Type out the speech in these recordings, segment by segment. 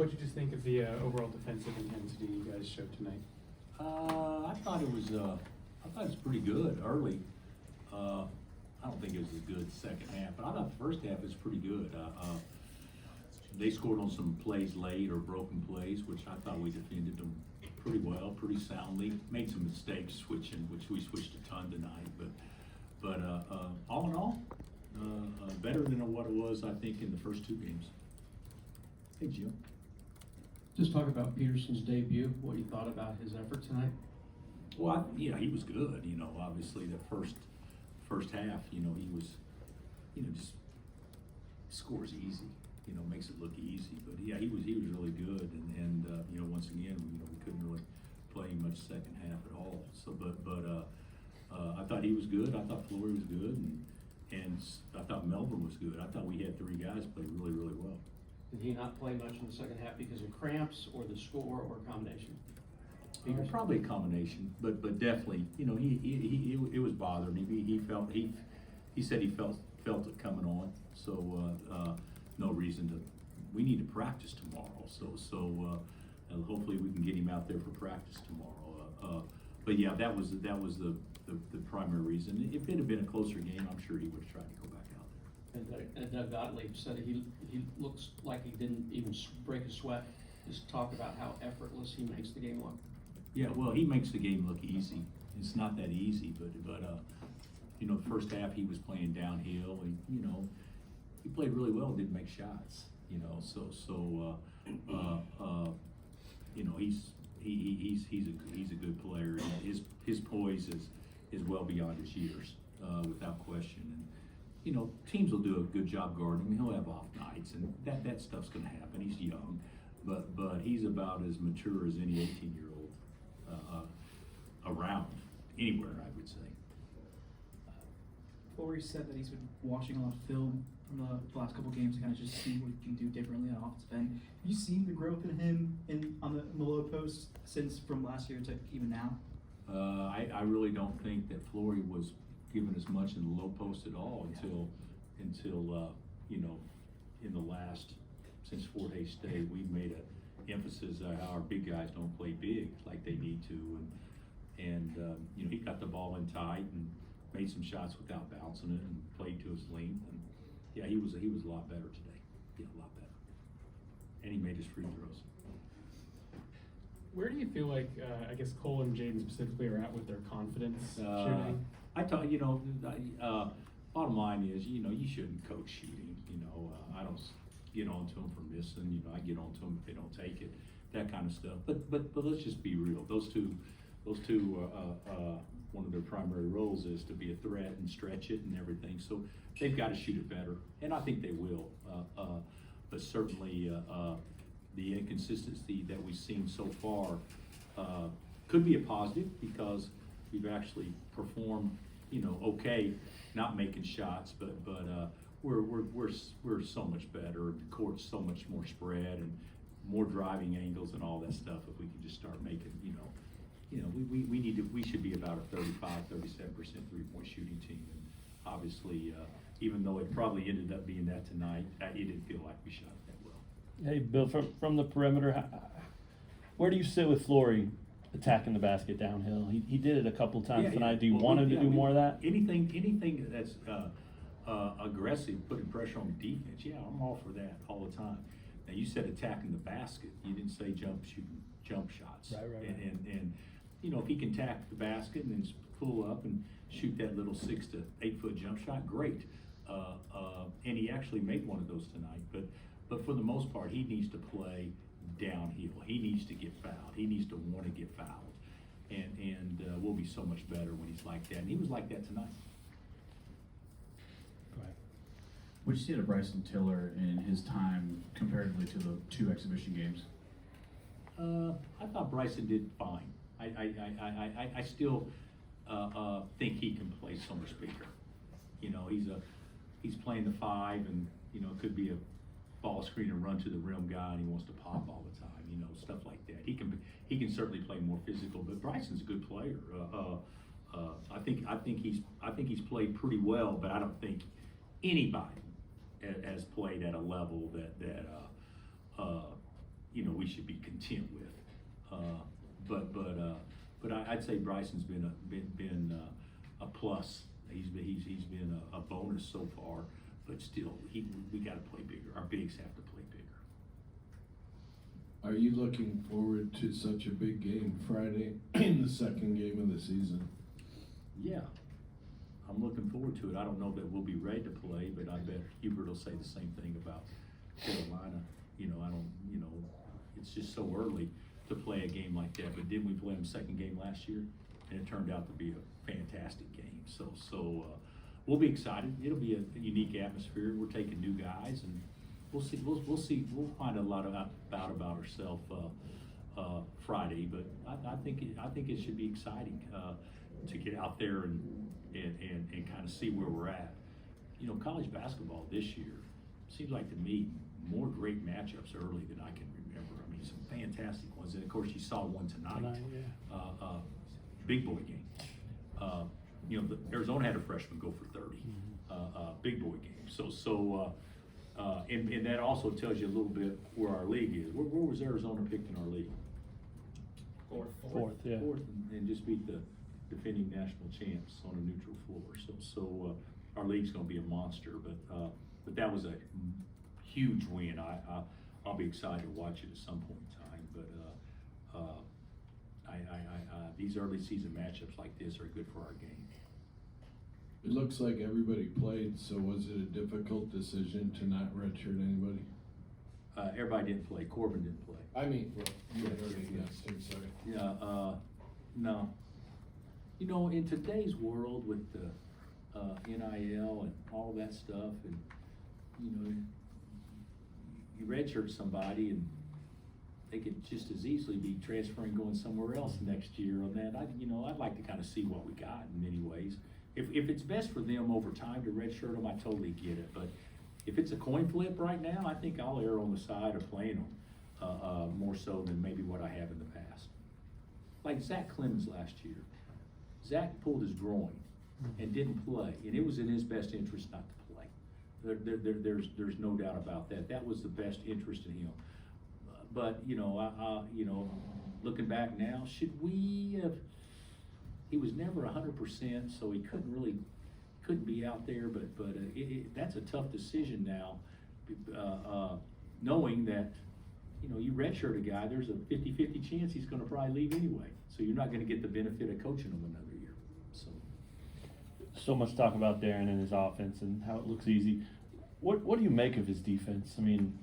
What did you just think of the overall defensive intensity you guys showed tonight? I thought it was pretty good early. I don't think it was as good second half, but I thought the first half was pretty good. They scored on some plays late or broken plays, which I thought we defended them pretty well, pretty soundly. Made some mistakes switching, which we switched a ton tonight, but all in all, better than what it was, I think, in the first two games. Hey, Jim. Just talk about Peterson's debut, what you thought about his effort tonight. Well, yeah, he was good. You know, obviously the first half, you know, he was, you know, just scores easy. You know, makes it look easy. But yeah, he was really good. And you know, once again, you know, we couldn't really play much second half at all. So, but I thought he was good. I thought Flory was good, and I thought Melbourne was good. I thought we had three guys play really well. Did he not play much in the second half because of cramps or the score or a combination? Probably a combination, but definitely, you know, it was bothering him. He said he felt it coming on. So no reason to. We need to practice tomorrow. So hopefully we can get him out there for practice tomorrow. But yeah, that was the primary reason. If it had been a closer game, I'm sure he would have tried to go back out there. And Doug Gottlieb said he looks like he didn't even break a sweat. Just talk about how effortless he makes the game look. Yeah, well, he makes the game look easy. It's not that easy, but you know, the first half he was playing downhill, and you know, he played really well. Didn't make shots, you know. You know, he's a good player. And his poise is well beyond his years, without question. And you know, teams will do a good job guarding him. He'll have off nights, and that stuff's going to happen. He's young, but he's about as mature as any 18-year-old around anywhere, I would say. Flory said that he's been watching a lot of film from the last couple games to kind of just see what he can do differently on offensive end. Have you seen the growth in him on the low post since from last year to even now? I really don't think that Flory was given as much in the low post at all until you know, in the last, since Fort Hays State, we've made an emphasis how our big guys don't play big like they need to, and you know, he got the ball in tight and made some shots without bouncing it and played to his length, and yeah, he was a lot better today. Yeah, a lot better, and he made his free throws. Where do you feel like, I guess Cole and Jaden specifically are at with their confidence shooting? I thought, you know, bottom line is, you know, you shouldn't coach shooting. You know, I don't get on to them for missing. You know, I get on to them if they don't take it, that kind of stuff. But let's just be real. Those two, one of their primary roles is to be a threat and stretch it and everything. So they've got to shoot it better, and I think they will. But certainly, the inconsistency that we've seen so far could be a positive because we've actually performed, you know, okay, not making shots, but we're so much better. The court's so much more spread and more driving angles and all that stuff. If we can just start making, you know, we should be about a 35-37% 3-point shooting team. And obviously, even though it probably ended up being that tonight, it didn't feel like we shot that well. Hey, Bill, from the perimeter, where do you sit with Flory attacking the basket downhill? He did it a couple times tonight. Do you want him to do more of that? Anything that's aggressive, putting pressure on the defense, yeah, I'm all for that all the time. Now, you said attacking the basket. You didn't say shooting jump shots. Right. And you know, if he can attack the basket and then pull up and shoot that little 6 to 8 foot jump shot, great. And he actually made one of those tonight. But for the most part, he needs to play downhill. He needs to get fouled. He needs to want to get fouled. And we'll be so much better when he's like that. And he was like that tonight. What did you see out of Bryson Tiller in his time comparatively to the two exhibition games? I thought Bryson did fine. I still think he can play so much bigger. You know, he's playing the 5, and you know, it could be a ball screen and run to the rim guy, and he wants to pop all the time. You know, stuff like that. He can certainly play more physical, but Bryson's a good player. I think he's played pretty well, but I don't think anybody has played at a level that you know, we should be content with. But I'd say Bryson's been a plus. He's been a bonus so far, but still, we gotta play bigger. Our bigs have to play bigger. Are you looking forward to such a big game Friday, the second game of the season? Yeah, I'm looking forward to it. I don't know that we'll be ready to play, but I bet Hubert will say the same thing about Carolina. You know, it's just so early to play a game like that, but didn't we play them second game last year? And it turned out to be a fantastic game. So we'll be excited. It'll be a unique atmosphere. We're taking new guys, and we'll see. We'll find a lot about ourselves Friday. But I think it should be exciting to get out there and kind of see where we're at. You know, college basketball this year seems like to me more great matchups early than I can remember. I mean, some fantastic ones, and of course you saw one tonight. Big boy game. You know, Arizona had a freshman go for 30. Big boy game. And that also tells you a little bit where our league is. Where was Arizona picked in our league? Fourth, yeah. Fourth, and just beat the defending national champs on a neutral floor. So our league's going to be a monster. But that was a huge win. I'll be excited to watch it at some point in time. But these early season matchups like this are good for our game. It looks like everybody played, so was it a difficult decision to not redshirt anybody? Everybody didn't play. Corbin didn't play. I mean, well, you had already against him, sorry. Yeah, no. You know, in today's world with the NIL and all that stuff, and you know, you redshirt somebody and they could just as easily be transferring, going somewhere else next year on that. I'd like to kind of see what we got in many ways. If it's best for them over time to redshirt them, I totally get it. But if it's a coin flip right now, I think I'll err on the side of playing them more so than maybe what I have in the past. Like Zach Clemens last year. Zach pulled his groin and didn't play, and it was in his best interest not to play. There's no doubt about that. That was the best interest in him. But you know, looking back now, should we have? He was never 100%, so he couldn't be out there. But that's a tough decision now, knowing that you redshirt a guy. There's a 50-50 chance he's going to probably leave anyway. So you're not going to get the benefit of coaching him another year. So much talk about Darren and his offense and how it looks easy. What do you make of his defense? I mean,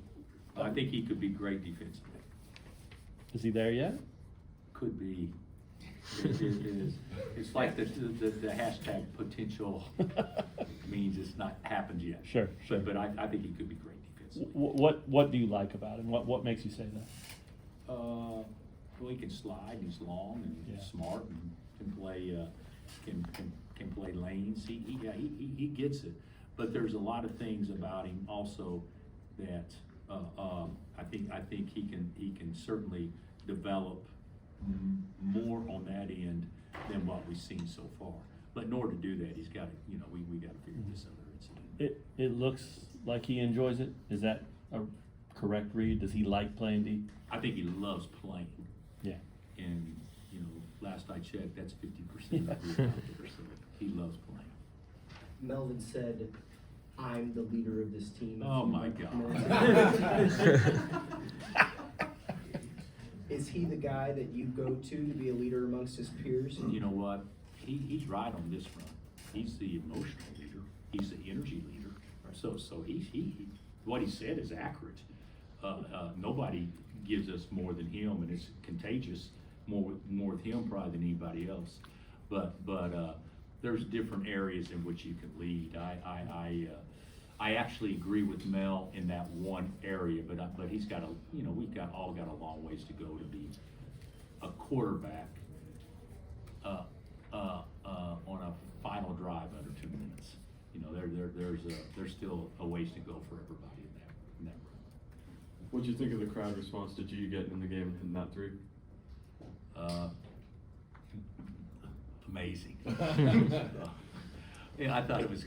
I think he could be great defensively. is he there yet? Could be. It's like the hashtag potential means it's not happened yet. Sure. But I think he could be great defensively. What do you like about him? What makes you say that? Well, he can slide. And he's long and Yeah. smart and can play. Can play lanes. He gets it. But there's a lot of things about him also that I think he can certainly develop more on that end than what we've seen so far. But in order to do that, he's got to, we got to figure this other incident. It looks like he enjoys it. Is that a correct read? Does he like playing D? I think he loves playing. Yeah. And, last I checked, that's 50% of who's out there, so he loves playing. Melvin said, "I'm the leader of this team." Oh my God. Is he the guy that you go to be a leader amongst his peers? And you know what? He's right on this front. He's the emotional leader. He's the energy leader. So he what he said is accurate. Nobody gives us more than him, and it's contagious more with him probably than anybody else. But there's different areas in which you can lead. I actually agree with Mel in that one area, but he's got we've all got a long ways to go to be a quarterback on a final drive under 2 minutes. There's still a ways to go for everybody in that room. What'd you think of the crowd response to G getting in the game in that three? Amazing. Yeah, I thought it was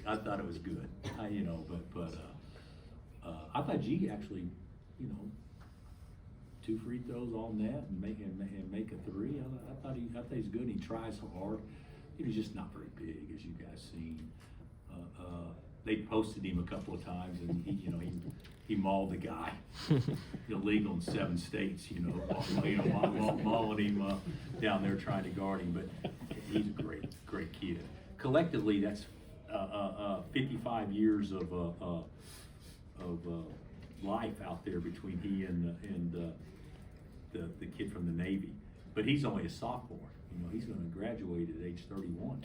good. But I thought G actually, 2 free throws on net and make a 3. I thought he's good. He tries hard. He was just not very big, as you guys seen. They posted him a couple of times, and he mauled the guy. Illegal in 7 states, mauling him down there trying to guard him. But he's a great kid. Collectively, that's 55 years of life out there between he and the kid from the Navy. But he's only a sophomore. He's going to graduate at age 31.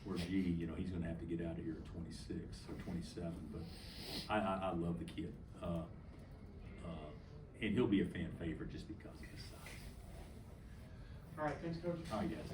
Where G, he's going to have to get out of here at 26 or 27. But I love the kid, and he'll be a fan favorite just because of his size. All right, thanks, Coach. All right, guys.